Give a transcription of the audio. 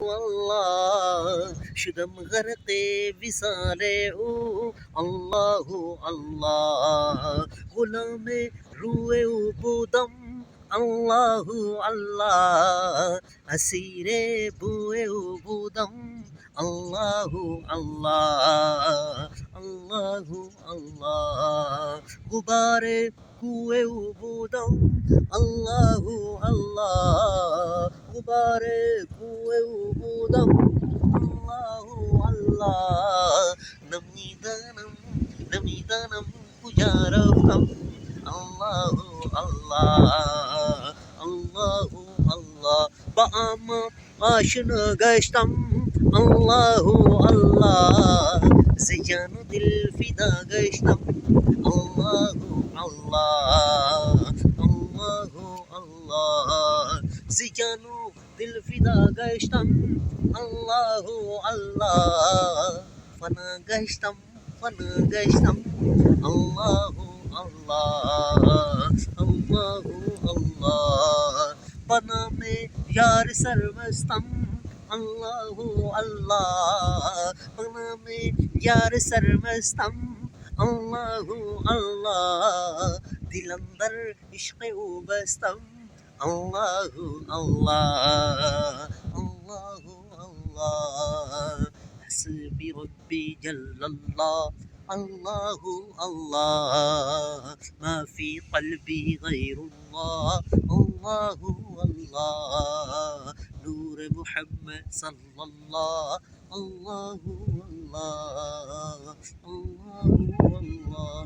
الله شدم غرق وصال او الله الله غلام روح بودم الله الله اسیر بوئے بودم الله الله الله الله غبار کوئے بودم الله الله غبار کوئے بودم الله الله نمیدانم نمیدانم کجا رفتم الله الله الله الله با اما آشنا گشتم الله الله ز جان و دل فدا گشتم الله الله الله الله ز جان و دل فدا گشتم الله الله فنا گشتم الله الله الله الله بنا میں یار سرمستم الله الله بنا میں یار سرمستم الله الله دل اندر عشق او بستم الله الله الله الله حسبي ربي جل الله الله الله ما في قلبي غير الله الله الله نور محمد صلى الله الله الله الله الله